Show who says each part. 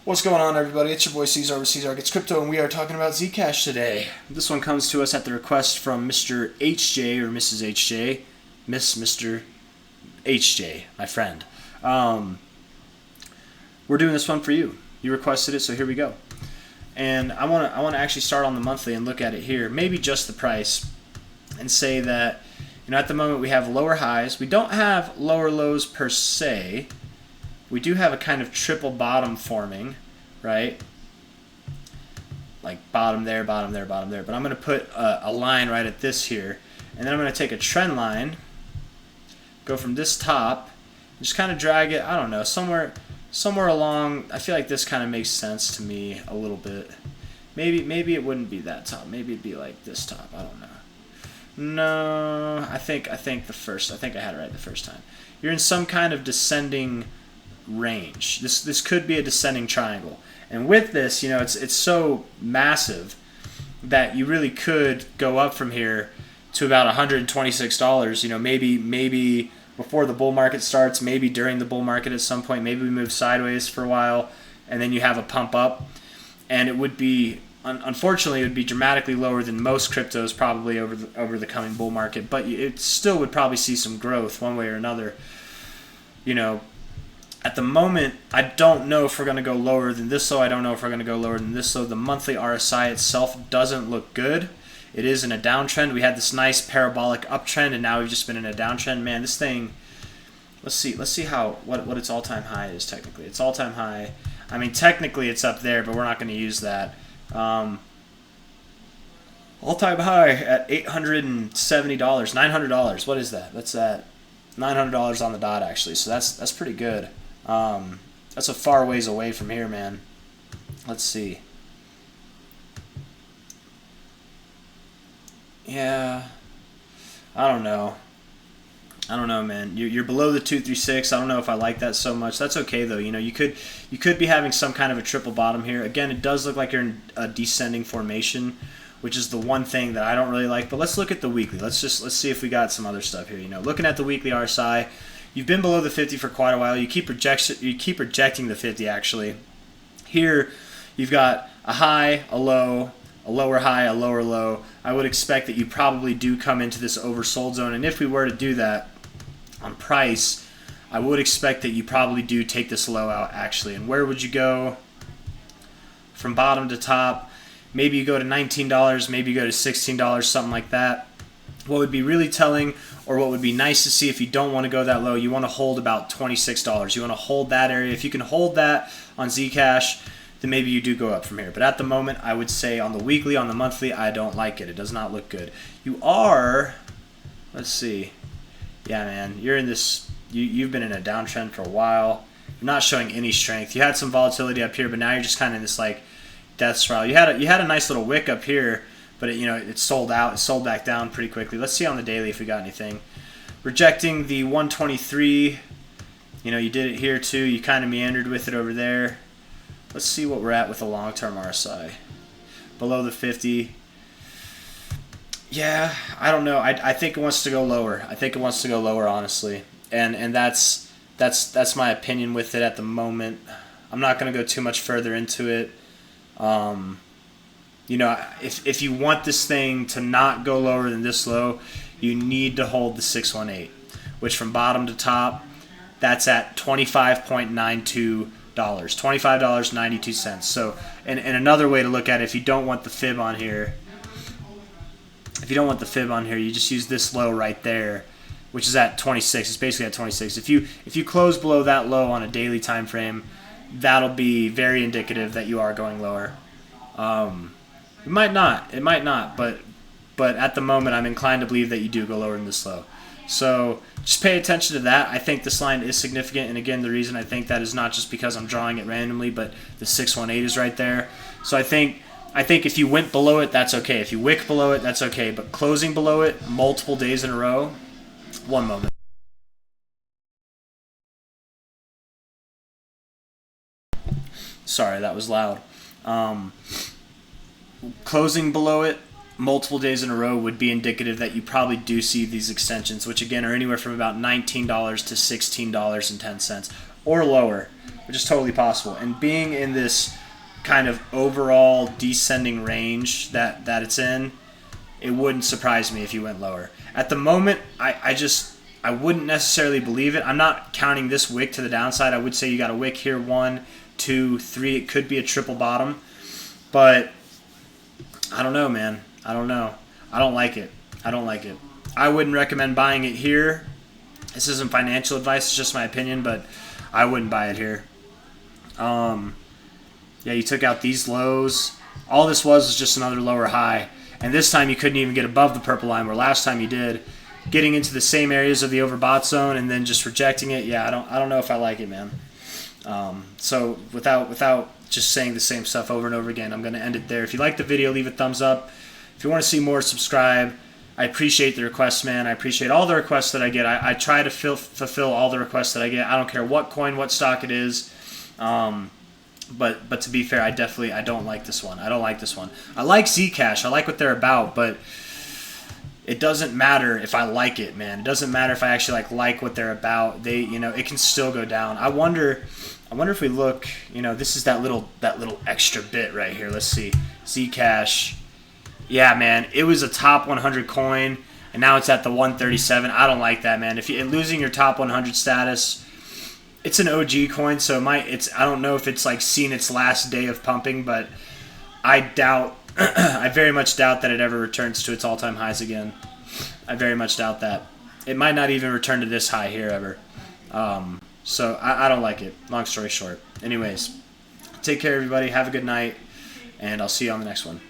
Speaker 1: What's going on, everybody? It's your boy C-Zar with C-Zar Gets Crypto, and we are talking about Zcash today. This one comes to us at the request from Mr. HJ or Mrs. HJ, Mr. HJ, my friend. We're doing this one for you. You requested it, so here we go. And I want to actually start on the monthly and look at it here, maybe just the price, and say that at the moment we have lower highs. We don't have lower lows per se. We do have a kind of triple bottom forming, right? Like bottom there, bottom there, bottom there. But I'm going to put a line right at this here. And then I'm going to take a trend line, go from this top, just kind of drag it, I don't know, somewhere along. I feel like this kind of makes sense to me a little bit. Maybe it wouldn't be that top. Maybe it'd be like this top. I don't know. No, I think I had it right the first time. You're in some kind of descending range. This could be a descending triangle, and with this, it's so massive that you really could go up from here to about $126. Maybe before the bull market starts, maybe during the bull market at some point, maybe we move sideways for a while, and then you have a pump up, and it would be unfortunately it would be dramatically lower than most cryptos probably over the coming bull market, but it still would probably see some growth one way or another. At the moment, I don't know if we're going to go lower than this low. I don't know if we're going to go lower than this low. The monthly RSI itself doesn't look good. It is in a downtrend. We had this nice parabolic uptrend, and now we've just been in a downtrend. Man, this thing, let's see what its all-time high is technically. Its all-time high, I mean, technically it's up there, but we're not going to use that. All-time high at $870, $900. What is that? That's at $900 on the dot, actually. So that's pretty good. That's a far ways away from here, man. Let's see. Yeah, I don't know, man. You're below the 236. I don't know if I like that so much. That's okay though. You could be having some kind of a triple bottom here. Again, it does look like you're in a descending formation, which is the one thing that I don't really like. But let's look at the weekly. Let's see if we got some other stuff here. Looking at the weekly RSI, you've been below the 50 for quite a while. You keep rejecting the 50 actually. Here, you've got a high, a low, a lower high, a lower low. I would expect that you probably do come into this oversold zone, and if we were to do that on price, I would expect that you probably do take this low out actually. And where would you go from bottom to top? Maybe you go to $19, maybe you go to $16, something like that. What would be really telling, or what would be nice to see if you don't want to go that low, you want to hold about $26. You want to hold that area. If you can hold that on Zcash, then maybe you do go up from here. But at the moment, I would say on the weekly, on the monthly, I don't like it. It does not look good. You are, let's see. Yeah, man, you're in this, you've been in a downtrend for a while. You're not showing any strength. You had some volatility up here, but now you're just kind of in this like death spiral. You had a nice little wick up here, but it sold out. It sold back down pretty quickly. Let's see on the daily if we got anything. Rejecting the 123. You did it here too. You kind of meandered with it over there. Let's see what we're at with the long-term RSI. Below the 50. Yeah, I don't know. I think it wants to go lower. I think it wants to go lower, honestly. And that's my opinion with it at the moment. I'm not going to go too much further into it. If you want this thing to not go lower than this low, you need to hold the 618, which from bottom to top, that's at $25.92. $25.92. So, and another way to look at it, if you don't want the fib on here, you just use this low right there, which is at 26. It's basically at 26. If you close below that low on a daily time frame, that'll be very indicative that you are going lower. It might not, but at the moment, I'm inclined to believe that you do go lower than this low. So just pay attention to that. I think this line is significant, and again, the reason I think that is not just because I'm drawing it randomly, but the 618 is right there. So I think if you went below it, that's okay. If you wick below it, that's okay. But closing below it multiple days in a row, one moment. Sorry, that was loud. Closing below it multiple days in a row would be indicative that you probably do see these extensions, which again are anywhere from about $19 to $16.10 or lower. which is totally possible. And being in this kind of overall descending range that it's in, it wouldn't surprise me if you went lower. At the moment, I wouldn't necessarily believe it. I'm not counting this wick to the downside. I would say you got a wick here, 1, 2, 3. It could be a triple bottom, but I don't know, man. I don't know. I don't like it. I don't like it. I wouldn't recommend buying it here. This isn't financial advice. It's just my opinion, but I wouldn't buy it here. Yeah, you took out these lows. All this was just another lower high. And this time you couldn't even get above the purple line, where last time you did. Getting into the same areas of the overbought zone and then just rejecting it, yeah, I don't know if I like it, man. So without just saying the same stuff over and over again, I'm going to end it there. If you like the video, leave a thumbs up. If you want to see more, subscribe. I appreciate the requests, man. I appreciate all the requests that I get. I try to fulfill all the requests that I get. I don't care what coin, what stock it is. But to be fair, I don't like this one. I don't like this one. I like Zcash. I like what they're about, but it doesn't matter if I like it, man. It doesn't matter if I actually like what they're about. It can still go down. I wonder if we look, this is that little extra bit right here. Let's see. Zcash. Yeah, man. It was a top 100 coin, and now it's at the 137. I don't like that, man. If you're losing your top 100 status, it's an OG coin, so I don't know if it's seen its last day of pumping, but I doubt. I very much doubt that it ever returns to its all-time highs again. I very much doubt that. It might not even return to this high here ever. So I don't like it. Long story short. Anyways, take care, everybody. Have a good night, and I'll see you on the next one.